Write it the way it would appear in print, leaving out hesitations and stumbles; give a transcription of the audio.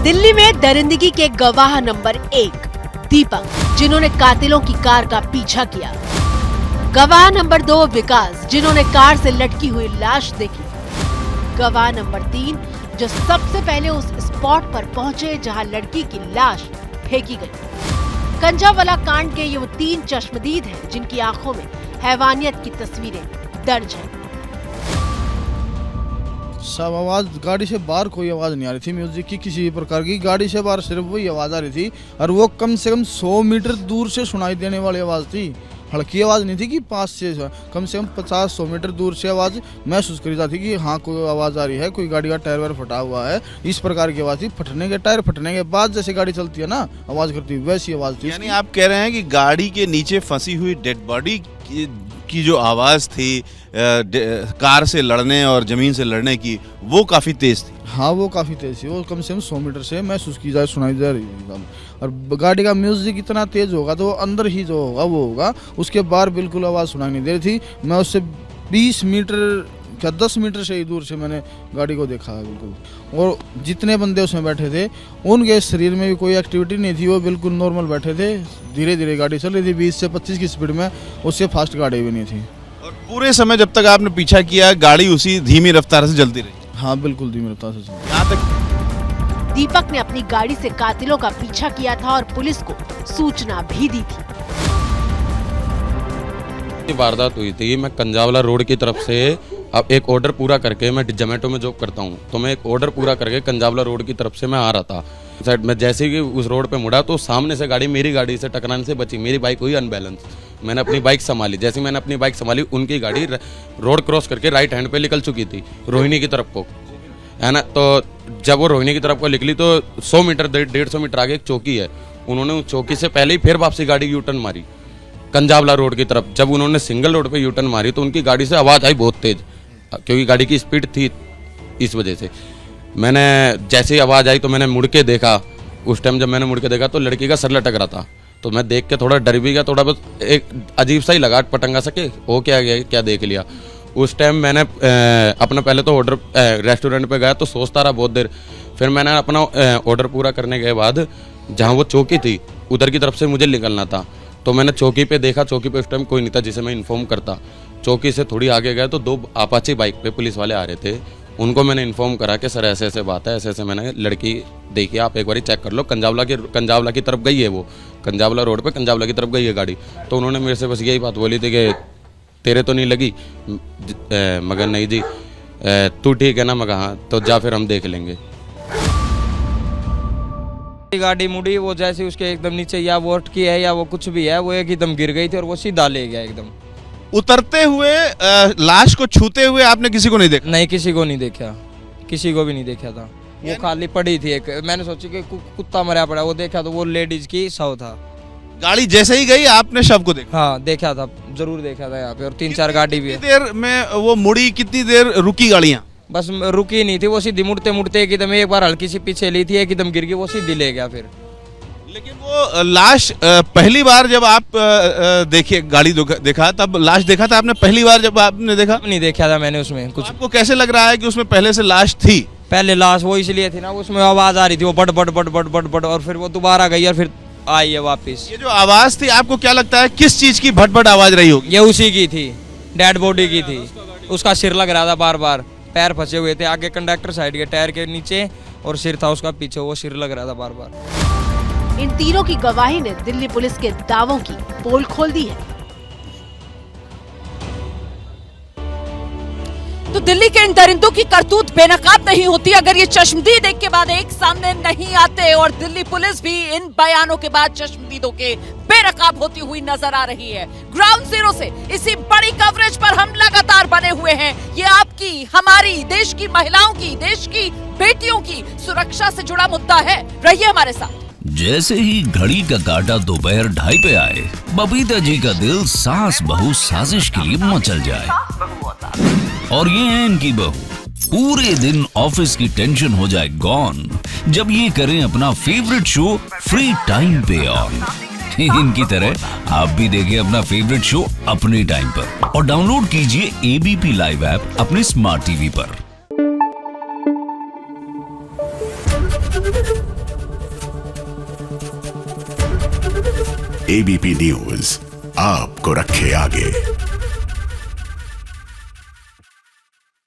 दिल्ली में दरिंदगी के गवाह नंबर 1 दीपक, जिन्होंने कातिलों की कार का पीछा किया। गवाह नंबर 2 विकास, जिन्होंने कार से लटकी हुई लाश देखी। गवाह नंबर 3 जो सबसे पहले उस स्पॉट पर पहुंचे जहां लड़की की लाश फेंकी गई। कंजावाला कांड के ये वो 3 चश्मदीद हैं जिनकी आंखों में हैवानियत की तस्वीरें दर्ज हैं। सब आवाज़, गाड़ी से बाहर कोई आवाज़ नहीं आ रही थी म्यूजिक की, किसी भी प्रकार की। गाड़ी से बाहर सिर्फ वही आवाज़ आ रही थी और वो कम से कम 100 मीटर दूर से सुनाई देने वाली आवाज़ थी। हल्की आवाज़ नहीं थी कि पास से, कम 50-100 मीटर दूर से आवाज़ महसूस करी जाती कि हाँ कोई आवाज़ आ रही है, कोई गाड़ी का टायर वायर फटा हुआ है, इस प्रकार की आवाज़ थी। फटने के टायर फटने के बाद जैसे गाड़ी चलती है ना आवाज़ करती है, वैसी आवाज़ थी। यानी आप कह रहे हैं कि गाड़ी के नीचे फंसी हुई डेड बॉडी की जो आवाज़ थी कार से लड़ने और ज़मीन से लड़ने की, वो काफ़ी तेज़ थी। हाँ वो काफ़ी तेज़ थी, वो कम से कम 100 मीटर से महसूस की जाए, सुनाई जा रही थी। और गाड़ी का म्यूजिक इतना तेज़ होगा तो अंदर ही जो होगा वो होगा, उसके बाहर बिल्कुल आवाज़ सुनाई नहीं दे रही थी। मैं उससे 20 मीटर क्या 10 मीटर से ही दूर से मैंने गाड़ी को देखा बिल्कुल। और जितने बंदे उसमें बैठे थे उनके शरीर में भी कोई एक्टिविटी नहीं थी, वो बिल्कुल नॉर्मल बैठे थे। धीरे धीरे गाड़ी चल रही थी 20 से 25 की स्पीड में, उससे फास्ट गाड़ी भी नहीं थी। और पूरे समय जब तक आपने पीछा किया गाड़ी उसी धीमी रफ्तार से चलती रही? हाँ बिल्कुल धीमी रफ्तार से चलती। यहाँ तक दीपक ने अपनी गाड़ी से कातिलों का पीछा किया था और पुलिस को सूचना भी दी थी। वारदात हुई थी, मैं कंजावाला रोड की तरफ से अब एक ऑर्डर पूरा करके, मैं जोमेटो में जॉब करता हूँ, तो मैं एक ऑर्डर पूरा करके कंजावाला रोड की तरफ से मैं आ रहा था। साइड में जैसे ही उस रोड पे मुड़ा तो सामने से गाड़ी मेरी गाड़ी से टकराने से बची। मेरी बाइक हुई अनबैलेंस, मैंने अपनी बाइक संभाली। जैसे मैंने अपनी बाइक संभाली, उनकी गाड़ी रोड क्रॉस करके राइट हैंड पे निकल चुकी थी रोहिणी की तरफ को, है ना। तो जब वो रोहिणी की तरफ को निकली तो 100 मीटर 150 मीटर आगे एक चौकी है, उन्होंने उस चौकी से पहले ही फिर वापसी गाड़ी यूटर्न मारी कंजावाला रोड की तरफ। जब उन्होंने सिंगल रोड पे यूटर्न मारी तो उनकी गाड़ी से आवाज़ आई बहुत तेज़, क्योंकि गाड़ी की स्पीड थी, इस वजह से। मैंने जैसे ही आवाज़ आई तो मैंने मुड़ के देखा। उस टाइम जब मैंने मुड़ के देखा तो लड़की का सर लटक रहा था, तो मैं देख के थोड़ा डर भी गया, थोड़ा बस एक अजीब सा ही लगा, पटंगा सके वो क्या गया, क्या देख लिया। उस टाइम मैंने अपना पहले तो ऑर्डर रेस्टोरेंट पे गया तो सोचता रहा बहुत देर। फिर मैंने अपना ऑर्डर पूरा करने के बाद जहाँ वो चौकी थी उधर की तरफ से मुझे निकलना था, तो मैंने चौकी पे देखा। चौकी पे उस टाइम कोई नहीं था जिसे मैं इन्फॉर्म करता। चौकी से थोड़ी आगे गए तो 2 अपाची बाइक पे पुलिस वाले आ रहे थे, उनको मैंने इन्फॉर्म करा कि सर ऐसे ऐसे बात है, ऐसे ऐसे मैंने लड़की देखी, आप एक बार चेक कर लो। कंजावाला की तरफ गई है, वो कंजावाला रोड पे कंजावाला की तरफ गई है गाड़ी। तो उन्होंने मेरे से बस यही बात बोली थी कि तेरे तो नहीं लगी? मगर नहीं जी, तू ठीक है ना? मगर हाँ। तो जा फिर हम देख लेंगे। गाड़ी मुड़ी, वो जैसे उसके एकदम नीचे या वो अटकी है या वो कुछ भी है, वो एकदम गिर गई थी और वो सीधा ले गया एकदम। उतरते हुए लाश को छूते हुए आपने किसी को नहीं देखा? नहीं, किसी को नहीं देखा, किसी को भी नहीं देखा था। वो खाली पड़ी थी एक, मैंने सोची कि कुत्ता मरा पड़ा, वो देखा तो वो लेडीज की शव था। गाड़ी जैसे ही गई आपने शव को देखा? हाँ देखा था, जरूर देखा था यहाँ पे। और 3-4 गाड़ी भी है। कितनी देर में वो मुड़ी, कितनी देर रुकी गाड़ियाँ? बस रुकी नहीं थी, वो सीधी मुड़ते मुड़ते एकदम एक बार हल्की सी पीछे ली थी, एकदम गिर गई, वो सीधी ले गया फिर। लेकिन वो लाश पहली बार जब आप देखिए गाड़ी देखा, तब लाश देखा था आपने पहली बार जब आपने देखा? नहीं देखा था मैंने उसमें कुछ। आपको कैसे लग रहा है कि उसमें पहले से लाश थी? पहले लाश वो इसलिए थी ना, उसमें आवाज आ रही थी वो but but but but but but, और फिर वो दोबारा गई और फिर आई है वापस। ये जो आवाज थी आपको क्या लगता है किस चीज की भट आवाज रही होगी? ये उसी की थी, डेड बॉडी की थी। उसका सिर लग रहा था बार बार, पैर फंसे हुए थे आगे कंडक्टर साइड के टायर के नीचे, और सिर था उसका पीछे, वो सिर लग रहा था बार बार। इन तीनों की गवाही ने दिल्ली पुलिस के दावों की पोल खोल दी है। तो दिल्ली के इन दरिंदों की करतूत बेनकाब नहीं होती अगर ये चश्मदीद एक के बाद एक सामने नहीं आते, और दिल्ली पुलिस भी इन बयानों के बाद चश्मदीदों के बेनकाब होती हुई नजर आ रही है। ग्राउंड जीरो से इसी बड़ी कवरेज पर हम लगातार बने हुए हैं। ये आपकी, हमारी, देश की महिलाओं की, देश की बेटियों की सुरक्षा से जुड़ा मुद्दा है। रहिए हमारे साथ। जैसे ही घड़ी का काटा दोपहर 2:30 पे आए, बबीता जी का दिल सास बहू साजिश के लिए मचल जाए। और ये है इनकी बहू, पूरे दिन ऑफिस की टेंशन हो जाए गॉन जब ये करें अपना फेवरेट शो फ्री टाइम पे ऑन। इनकी तरह आप भी देखें अपना फेवरेट शो अपने टाइम पर और डाउनलोड कीजिए एबीपी लाइव ऐप अपने स्मार्ट टीवी पर। एबीपी न्यूज आपको रखे आगे।